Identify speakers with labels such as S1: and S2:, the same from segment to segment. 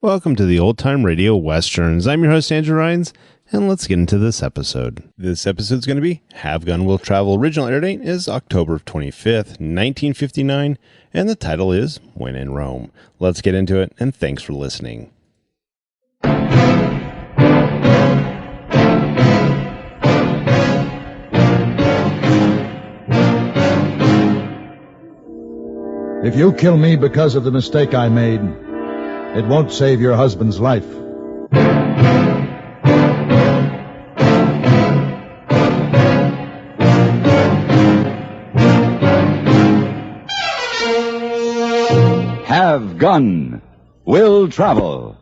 S1: Welcome to the Old Time Radio Westerns. I'm your host, Andrew Rhynes, and let's get into this episode. This episode's going to be Have Gun Will Travel. Original air date is October 25th, 1959, and the title is When in Rome. Let's get into it, and thanks for listening.
S2: If you kill me because of the mistake I made, it won't save your husband's life.
S3: Have Gun Will Travel.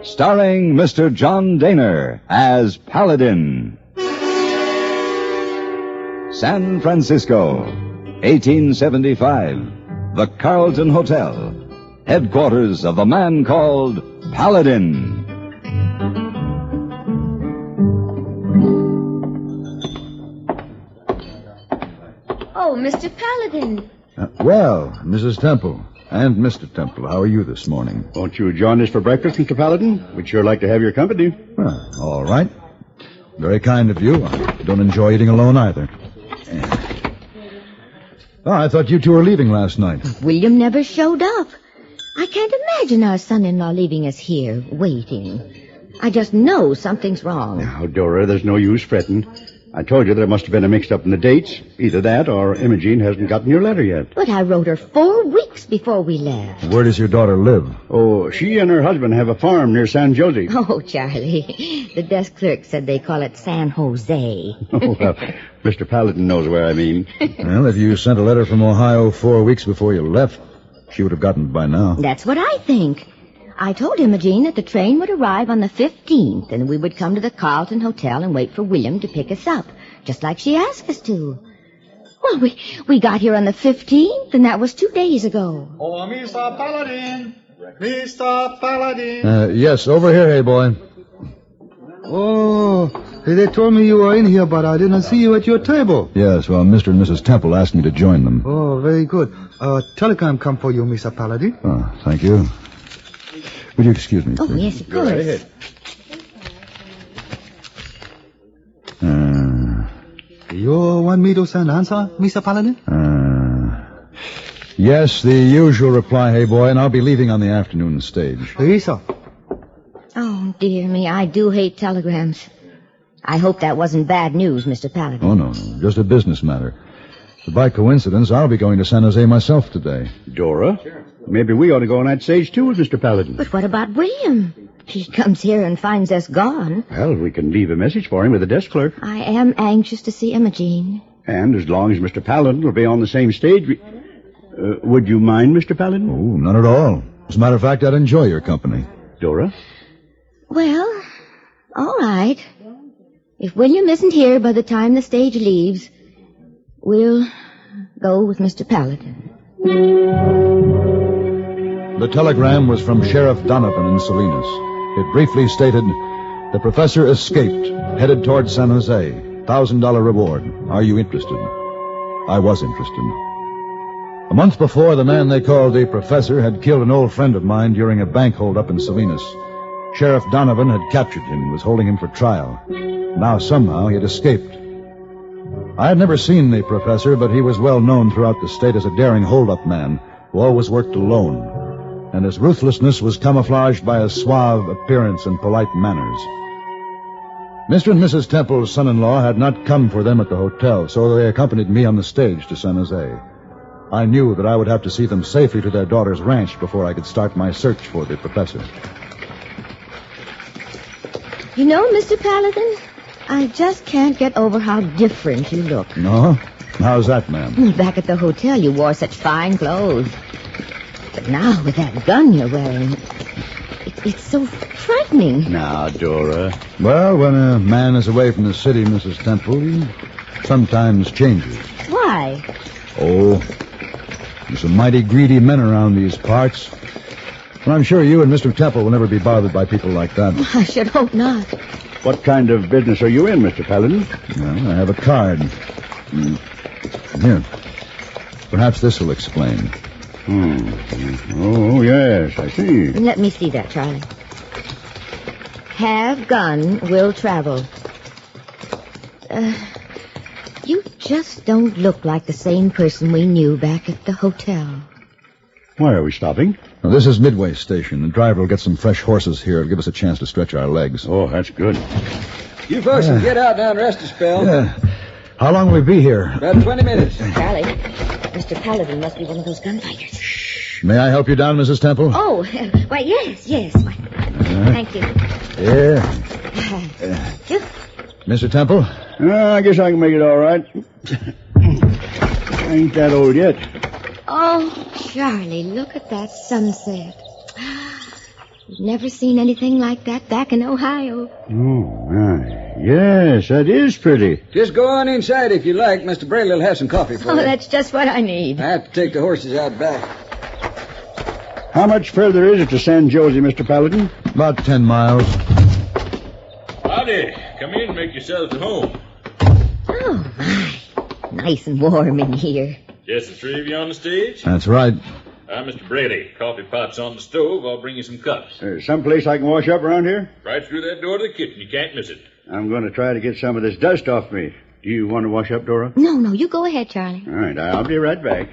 S3: Starring Mr. John Dehner as Paladin. San Francisco, 1875. The Carlton Hotel, headquarters of the man called Paladin.
S4: Oh, Mr. Paladin.
S2: Well, Mrs. Temple and Mr. Temple, how are you this morning?
S5: Won't you join us for breakfast, Mr. Paladin? We'd sure like to have your company.
S2: Well, all right. Very kind of you. I don't enjoy eating alone either. Oh, I thought you two were leaving last night.
S4: William never showed up. I can't imagine our son-in-law leaving us here, waiting. I just know something's wrong.
S5: Now, Dora, there's no use fretting. I told you there must have been a mix-up in the dates. Either that or Imogene hasn't gotten your letter yet.
S4: But I wrote her 4 weeks before we left.
S2: Where does your daughter live?
S5: Oh, she and her husband have a farm near San Jose.
S4: Oh, Charlie, the desk clerk said they call it San Jose.
S5: Oh, well, Mr. Paladin knows where I mean.
S2: Well, if you sent a letter from Ohio 4 weeks before you left, she would have gotten it by now.
S4: That's what I think. I told Imogene that the train would arrive on the 15th, and we would come to the Carlton Hotel and wait for William to pick us up, just like she asked us to. Well, we got here on the 15th, and that was 2 days ago.
S6: Oh, Mr. Paladin! Mr. Paladin!
S2: Yes, over here, Heyboy.
S6: Oh, they told me you were in here, but I didn't see you at your table.
S2: Yes, well, Mr. and Mrs. Temple asked me to join them.
S6: Oh, very good. Telegram come for you, Mr. Paladin.
S2: Oh, thank you. Would you excuse me,
S4: Oh,
S2: please?
S4: yes, of course.
S5: Go right ahead.
S6: You want me to send answer, Mr. Paladin?
S2: Yes, the usual reply, Heyboy, and I'll be leaving on the afternoon stage.
S6: Yes, sir.
S4: Oh, dear me, I do hate telegrams. I hope that wasn't bad news, Mr. Paladin.
S2: Oh, no, just a business matter. But by coincidence, I'll be going to San Jose myself today.
S5: Dora? Maybe we ought to go on that stage, too, with Mr. Paladin.
S4: But what about William? He comes here and finds us gone.
S5: Well, we can leave a message for him with the desk clerk.
S4: I am anxious to see Imogene.
S5: And as long as Mr. Paladin will be on the same stage, would you mind, Mr. Paladin?
S2: Oh, not at all. As a matter of fact, I'd enjoy your company.
S5: Dora?
S4: Well, all right. If William isn't here by the time the stage leaves, we'll go with Mr. Paladin.
S2: The telegram was from Sheriff Donovan in Salinas. It briefly stated, "The professor escaped, headed toward San Jose. $1,000 reward. Are you interested?" I was interested. A month before, the man they called the professor had killed an old friend of mine during a bank holdup in Salinas. Sheriff Donovan had captured him and was holding him for trial. Now somehow he had escaped. I had never seen the professor, but he was well known throughout the state as a daring hold-up man who always worked alone, and his ruthlessness was camouflaged by a suave appearance and polite manners. Mr. and Mrs. Temple's son-in-law had not come for them at the hotel, so they accompanied me on the stage to San Jose. I knew that I would have to see them safely to their daughter's ranch before I could start my search for the professor.
S4: You know, Mr. Paladin, I just can't get over how different you look.
S2: No? How's that, ma'am?
S4: Back at the hotel, you wore such fine clothes. But now, with that gun you're wearing, it's so frightening.
S5: Now, Dora.
S2: Well, when a man is away from the city, Mrs. Temple, he sometimes changes.
S4: Why?
S2: Oh, there's some mighty greedy men around these parts. And I'm sure you and Mr. Temple will never be bothered by people like that.
S4: I should hope not.
S5: What kind of business are you in, Mr. Paladin?
S2: Well, I have a card. Here. Perhaps this will explain.
S5: Oh, yes, I see.
S4: Let me see that, Charlie. Have gun, will travel. You just don't look like the same person we knew back at the hotel.
S5: Why are we stopping?
S2: Now, this is Midway Station. The driver will get some fresh horses here and give us a chance to stretch our legs.
S5: Oh, that's good.
S7: You folks can get out now and rest a spell.
S2: Yeah. How long will we be here?
S7: About 20 minutes.
S4: Charlie, Mr. Paladin must be one of those gunfighters.
S2: May I help you down, Mrs. Temple?
S4: Oh, why, yes. Why, thank you.
S2: Yeah.
S4: Phew.
S2: Mr. Temple?
S5: I guess I can make it all right. I ain't that old yet.
S4: Oh, Charlie, look at that sunset. We've never seen anything like that back in Ohio.
S5: Oh, my. Yes, that is pretty.
S7: Just go on inside if you like. Mr. Braley will have some coffee for
S4: Oh,
S7: you.
S4: that's just what I need.
S7: I have to take the horses out back.
S5: How much further is it to San Jose, Mr. Paladin?
S2: About 10 miles.
S8: Howdy. Come in and make yourselves at home.
S4: Oh, my. Nice and warm in here.
S8: Just the three of you on the stage?
S2: That's right.
S8: I'm Mr. Brady. Coffee pot's on the stove. I'll bring you some cups.
S5: Someplace I can wash up around here?
S8: Right through that door to the kitchen. You can't miss it.
S5: I'm going to try to get some of this dust off me. Do you want to wash up, Dora?
S4: No, you go ahead, Charlie.
S5: All right, I'll be right back.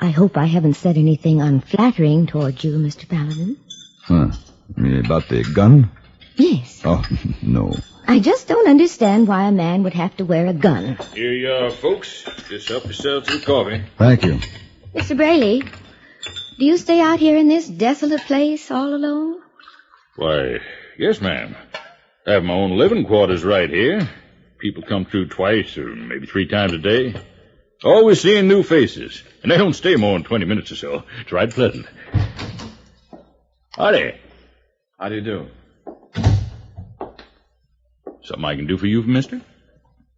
S4: I hope I haven't said anything unflattering toward you, Mr. Paladin.
S2: Huh. About the gun?
S4: Yes.
S2: Oh, no.
S4: I just don't understand why a man would have to wear a gun.
S8: Here you are, folks. Just help yourselves to the coffee.
S2: Thank you.
S4: Mr. Braley, do you stay out here in this desolate place all alone?
S8: Why, yes, ma'am. I have my own living quarters right here. People come through twice or maybe 3 times a day. Always seeing new faces. And they don't stay more than 20 minutes or so. It's right pleasant. Howdy.
S9: How do you do?
S8: Something I can do for you, mister?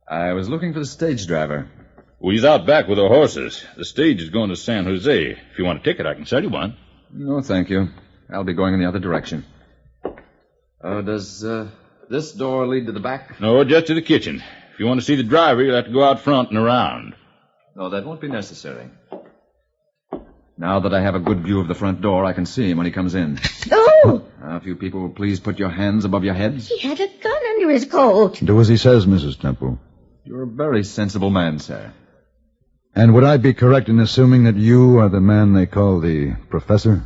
S9: I was looking for the stage driver.
S8: Well, he's out back with the horses. The stage is going to San Jose. If you want a ticket, I can sell you one.
S9: No, thank you. I'll be going in the other direction. Does this door lead to the back?
S8: No, just to the kitchen. If you want to see the driver, you'll have to go out front and around.
S9: No, that won't be necessary. Now that I have a good view of the front door, I can see him when he comes in.
S4: Oh!
S9: If you people will please put your hands above your heads.
S4: He had a gun under his coat.
S2: Do as he says, Mrs. Temple.
S9: You're a very sensible man, sir.
S2: And would I be correct in assuming that you are the man they call the professor?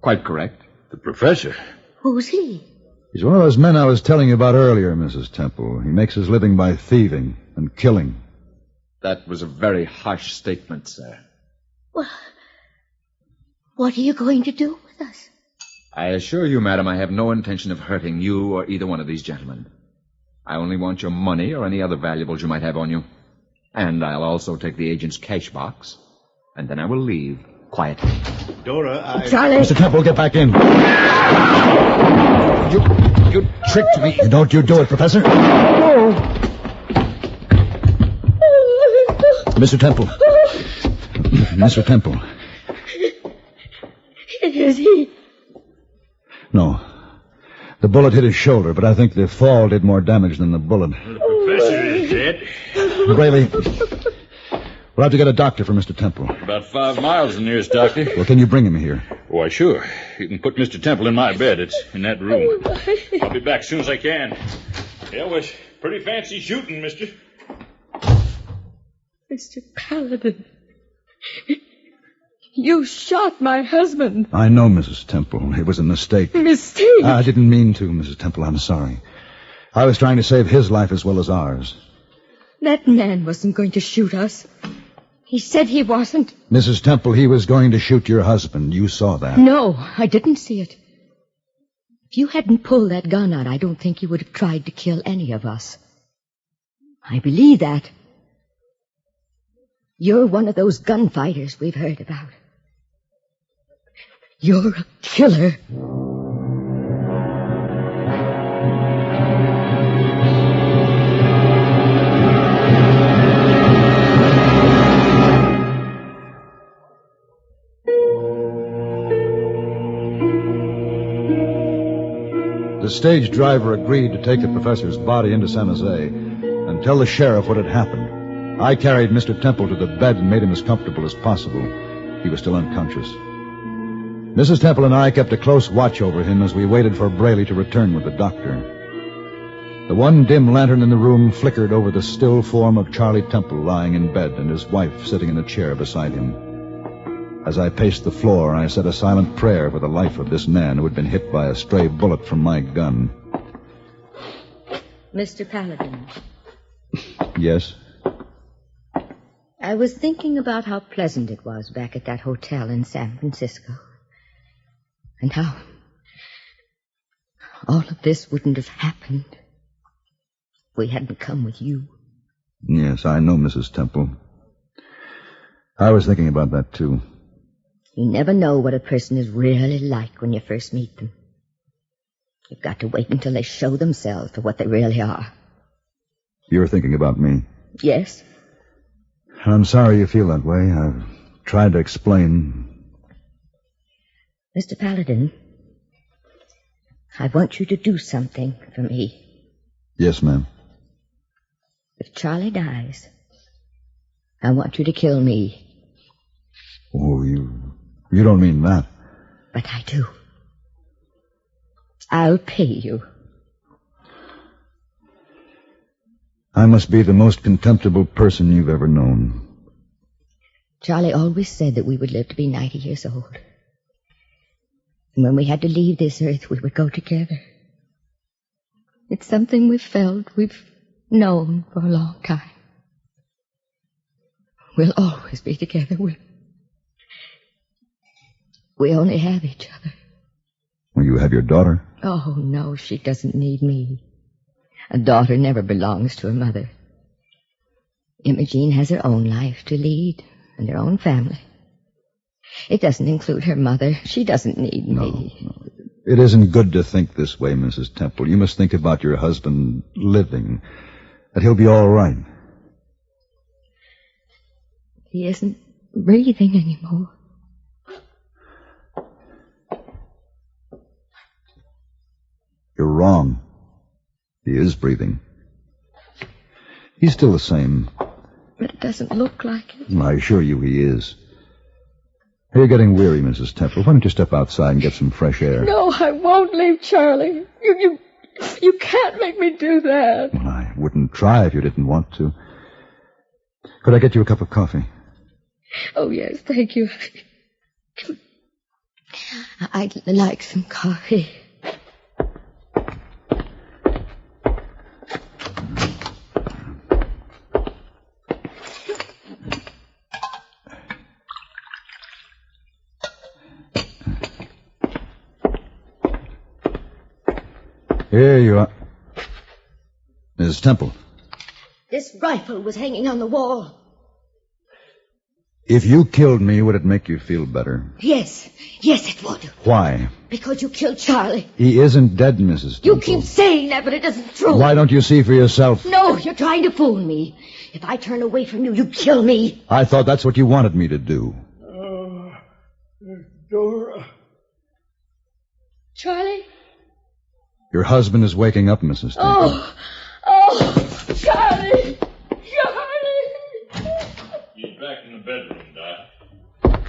S9: Quite correct.
S8: The professor?
S4: Who's he?
S2: He's one of those men I was telling you about earlier, Mrs. Temple. He makes his living by thieving and killing.
S9: That was a very harsh statement, sir.
S4: Well, what are you going to do with us?
S9: I assure you, madam, I have no intention of hurting you or either one of these gentlemen. I only want your money or any other valuables you might have on you. And I'll also take the agent's cash box. And then I will leave quietly.
S5: Dora,
S4: Charlie!
S2: Mr. Temple, get back in. You tricked me. Don't you do it, Professor. Mr. Temple. Mr. Temple.
S4: Is he?
S2: No. The bullet hit his shoulder, but I think the fall did more damage than the bullet.
S8: The professor is dead.
S2: Braley, we'll have to get a doctor for Mr. Temple.
S8: About 5 miles the nearest doctor.
S2: Well, can you bring him here?
S8: Why, sure. You can put Mr. Temple in my bed. It's in that room. I'll be back as soon as I can. Yeah, it was pretty fancy shooting, mister.
S10: Mr. Paladin, you shot my husband.
S2: I know, Mrs. Temple. It was a mistake.
S10: Mistake?
S2: I didn't mean to, Mrs. Temple. I'm sorry. I was trying to save his life as well as ours.
S10: That man wasn't going to shoot us. He said he wasn't.
S2: Mrs. Temple, he was going to shoot your husband. You saw that.
S10: No, I didn't see it. If you hadn't pulled that gun out, I don't think you would have tried to kill any of us. I believe that. You're one of those gunfighters we've heard about. You're a killer.
S2: The stage driver agreed to take the professor's body into San Jose and tell the sheriff what had happened. I carried Mr. Temple to the bed and made him as comfortable as possible. He was still unconscious. Mrs. Temple and I kept a close watch over him as we waited for Braley to return with the doctor. The one dim lantern in the room flickered over the still form of Charlie Temple lying in bed and his wife sitting in a chair beside him. As I paced the floor, I said a silent prayer for the life of this man who had been hit by a stray bullet from my gun.
S10: Mr. Paladin.
S2: Yes?
S10: I was thinking about how pleasant it was back at that hotel in San Francisco. And how all of this wouldn't have happened if we hadn't come with you.
S2: Yes, I know, Mrs. Temple. I was thinking about that, too.
S10: You never know what a person is really like when you first meet them. You've got to wait until they show themselves for what they really are.
S2: You're thinking about me?
S10: Yes.
S2: I'm sorry you feel that way. I've tried to explain.
S10: Mr. Paladin, I want you to do something for me.
S2: Yes, ma'am.
S10: If Charlie dies, I want you to kill me.
S2: Oh, you don't mean that.
S10: But I do. I'll pay you.
S2: I must be the most contemptible person you've ever known.
S10: Charlie always said that we would live to be 90 years old. And when we had to leave this earth, we would go together. It's something we've known for a long time. We'll always be together. We only have each other.
S2: Well, you have your daughter?
S10: Oh, no, she doesn't need me. A daughter never belongs to her mother. Imogene has her own life to lead and her own family. It doesn't include her mother. She doesn't need me.
S2: No. It isn't good to think this way, Mrs. Temple. You must think about your husband living, that he'll be all right.
S10: He isn't breathing anymore.
S2: You're wrong. He is breathing. He's still the same.
S10: But it doesn't look like it.
S2: I assure you he is. You're getting weary, Mrs. Temple. Why don't you step outside and get some fresh air?
S10: No, I won't leave Charlie. You can't make me do that.
S2: Well, I wouldn't try if you didn't want to. Could I get you a cup of coffee?
S10: Oh, yes, thank you. I'd like some coffee.
S2: Here you are. Mrs. Temple.
S10: This rifle was hanging on the wall.
S2: If you killed me, would it make you feel better?
S10: Yes, it would.
S2: Why?
S10: Because you killed Charlie.
S2: He isn't dead, Mrs. Temple.
S10: You keep saying that, but it isn't true.
S2: Why don't you see for yourself?
S10: No, you're trying to fool me. If I turn away from you, you kill me.
S2: I thought that's what you wanted me to do.
S6: Dora.
S10: Charlie?
S2: Your husband is waking up, Mrs. Temple.
S10: Charlie!
S8: He's back in the bedroom, Doc.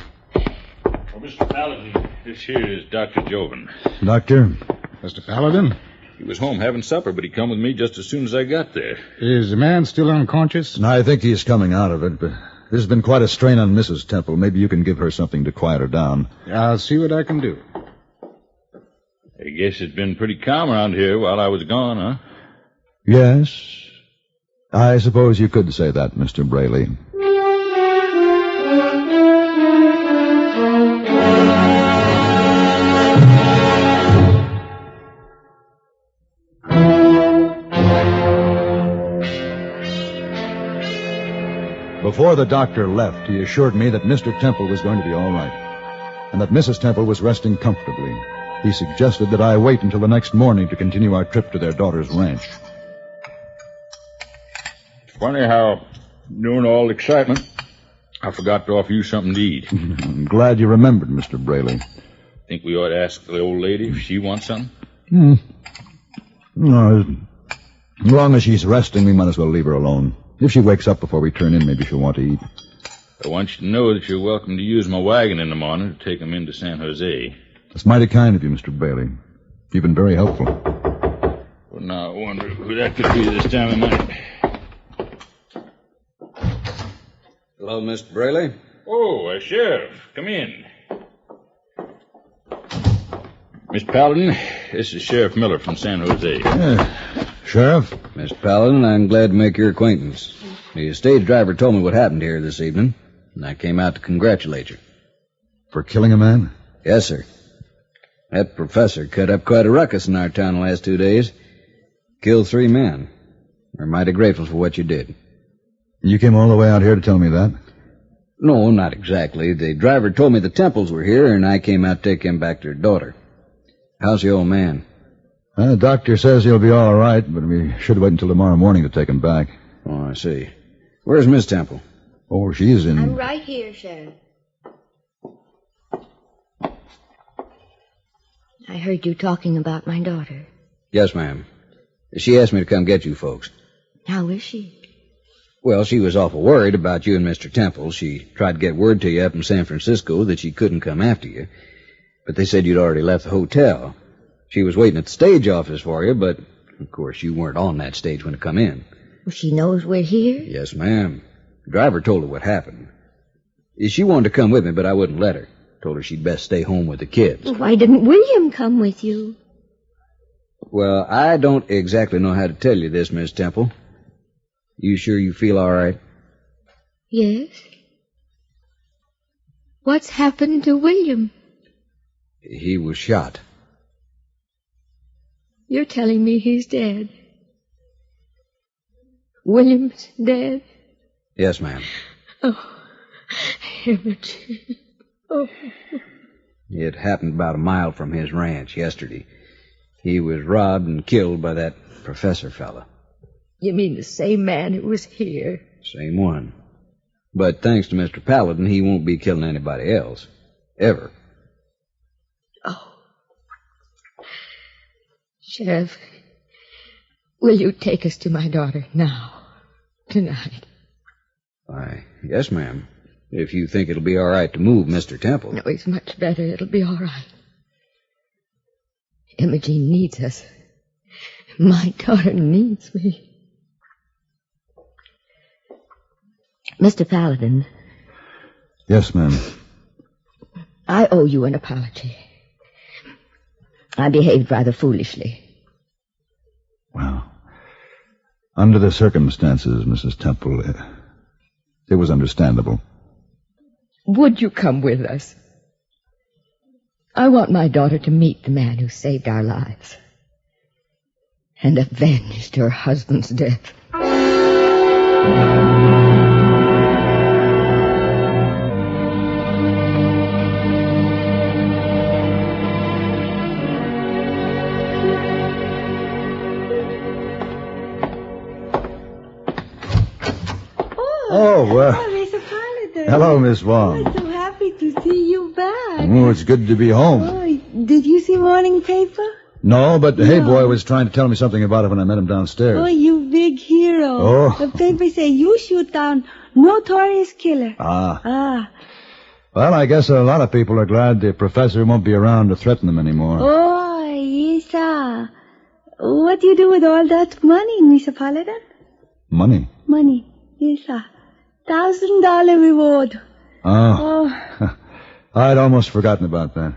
S8: Oh, Mr. Paladin, this here is Dr. Joven.
S2: Doctor?
S5: Mr. Paladin?
S8: He was home having supper, but he come with me just as soon as I got there.
S5: Is the man still unconscious?
S2: I think he's coming out of it, but there's been quite a strain on Mrs. Temple. Maybe you can give her something to quiet her down.
S5: I'll see what I can do.
S8: I guess it's been pretty calm around here while I was gone, huh?
S2: Yes. I suppose you could say that, Mr. Braley. Before the doctor left, he assured me that Mr. Temple was going to be all right, and that Mrs. Temple was resting comfortably. He suggested that I wait until the next morning to continue our trip to their daughter's ranch.
S8: It's funny how, during all the excitement, I forgot to offer you something to eat.
S2: I'm glad you remembered, Mr. Braley.
S8: Think we ought to ask the old lady if she wants something?
S2: No, As long as she's resting, we might as well leave her alone. If she wakes up before we turn in, maybe she'll want to eat.
S8: I want you to know that you're welcome to use my wagon in the morning to take him into San Jose.
S2: That's mighty kind of you, Mr. Bailey. You've been very helpful.
S8: Well, now, I wonder who that could be this time of night.
S7: Hello, Mr. Braley.
S8: Oh, Sheriff. Come in. Miss Paladin, this is Sheriff Miller from San Jose.
S2: Sheriff?
S7: Mr. Paladin, I'm glad to make your acquaintance. The stage driver told me what happened here this evening, and I came out to congratulate you.
S2: For killing a man?
S7: Yes, sir. That professor cut up quite a ruckus in our town the last 2 days. Killed 3 men. We're mighty grateful for what you did.
S2: You came all the way out here to tell me that?
S7: No, not exactly. The driver told me the Temples were here, and I came out to take him back to her daughter. How's the old man?
S2: The doctor says he'll be all right, but we should wait until tomorrow morning to take him back.
S7: Oh, I see. Where's Miss Temple?
S2: Oh, she's in...
S4: I'm right here, Sheriff. I heard you talking about my daughter.
S7: Yes, ma'am. She asked me to come get you folks.
S4: How is she?
S7: Well, she was awful worried about you and Mr. Temple. She tried to get word to you up in San Francisco that she couldn't come after you. But they said you'd already left the hotel. She was waiting at the stage office for you, but, of course, you weren't on that stage when it come in.
S4: Well, she knows we're here?
S7: Yes, ma'am. The driver told her what happened. She wanted to come with me, but I wouldn't let her. Told her she'd best stay home with the kids.
S4: Why didn't William come with you?
S7: Well, I don't exactly know how to tell you this, Miss Temple. You sure you feel all right?
S10: Yes. What's happened to William?
S7: He was shot.
S10: You're telling me he's dead. William's dead?
S7: Yes, ma'am.
S10: Oh, Imogen. Oh.
S7: It happened about a mile from his ranch yesterday. He was robbed and killed by that professor fella.
S10: You mean the same man who was here?
S7: Same one. But thanks to Mr. Paladin, he won't be killing anybody else. Ever.
S10: Oh. Sheriff, will you take us to my daughter now? Tonight?
S7: Why, yes, ma'am. If you think it'll be all right to move Mr. Temple.
S10: No, it's much better. It'll be all right. Imogen needs us. My daughter needs me.
S4: Mr. Paladin.
S2: Yes, ma'am.
S4: I owe you an apology. I behaved rather foolishly.
S2: Well, under the circumstances, Mrs. Temple, it was understandable.
S10: Would you come with us? I want my daughter to meet the man who saved our lives and avenged her husband's death.
S6: Mr. Paladin.
S2: Hello, Miss Wong.
S6: I'm so happy to see you back.
S2: Oh, it's good to be home.
S6: Oh, did you see morning paper?
S2: No, but Heyboy was trying to tell me something about it when I met him downstairs.
S6: Oh, you big hero.
S2: Oh.
S6: The paper say you shoot down notorious killer.
S2: Ah. Well, I guess a lot of people are glad the professor won't be around to threaten them anymore.
S6: Oh, yes, sir. What do you do with all that money, Mr. Paladin?
S2: Money?
S6: Money, yes, sir. $1,000 reward.
S2: Oh. I'd almost forgotten about that.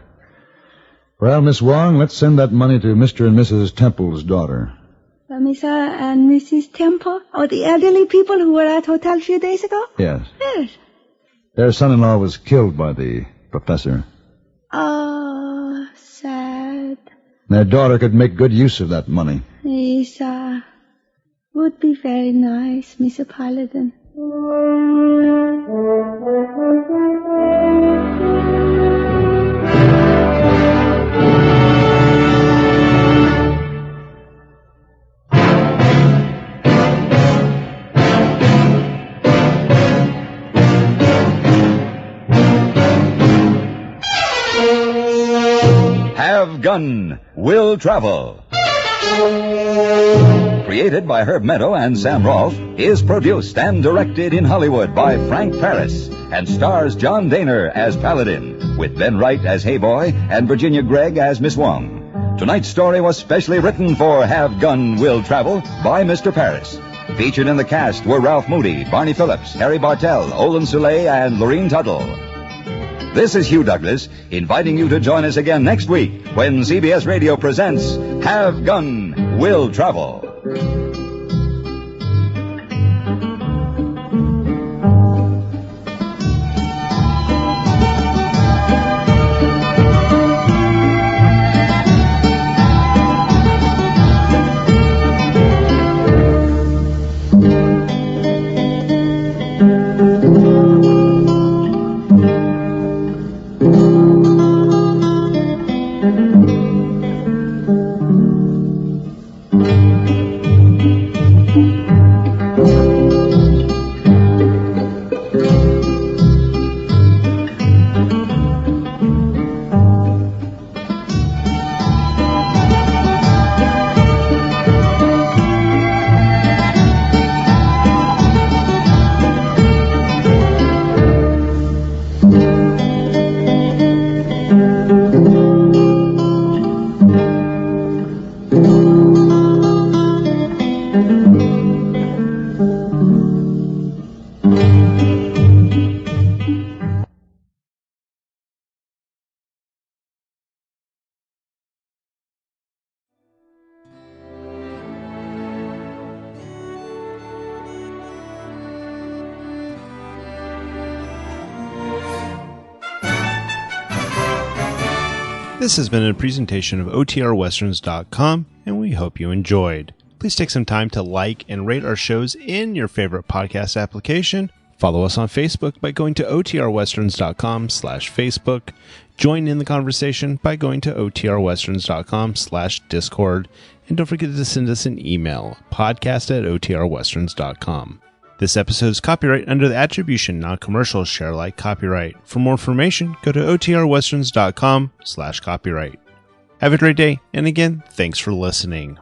S2: Well, Miss Wong, let's send that money to Mr. and Mrs. Temple's daughter.
S6: Mr. and Mrs. Temple? Or the elderly people who were at hotel a few days ago?
S2: Yes.
S6: Yes.
S2: Their son-in-law was killed by the professor.
S6: Oh, sad.
S2: Their daughter could make good use of that money.
S6: Yes, sir. Would be very nice, Mr. Paladin.
S3: Have Gun Will Travel. created by Herb Meadow and Sam Rolfe, is produced and directed in Hollywood by Frank Paris and stars John Dehner as Paladin, with Ben Wright as Heyboy and Virginia Gregg as Miss Wong. Tonight's story was specially written for Have Gun Will Travel by Mr. Paris. Featured in the cast were Ralph Moody, Barney Phillips, Harry Bartell, Olin Soule, and Lorene Tuttle. This is Hugh Douglas, inviting you to join us again next week when CBS Radio presents Have Gun Will Travel.
S1: This has been a presentation of OTRWesterns.com, and we hope you enjoyed. Please take some time to like and rate our shows in your favorite podcast application. Follow us on Facebook by going to OTRWesterns.com/Facebook. Join in the conversation by going to OTRWesterns.com/Discord. And don't forget to send us an email, podcast@OTRWesterns.com. This episode is copyright under the attribution, non-commercial, share alike copyright. For more information, go to OTRWesterns.com/copyright. Have a great day, and again, thanks for listening.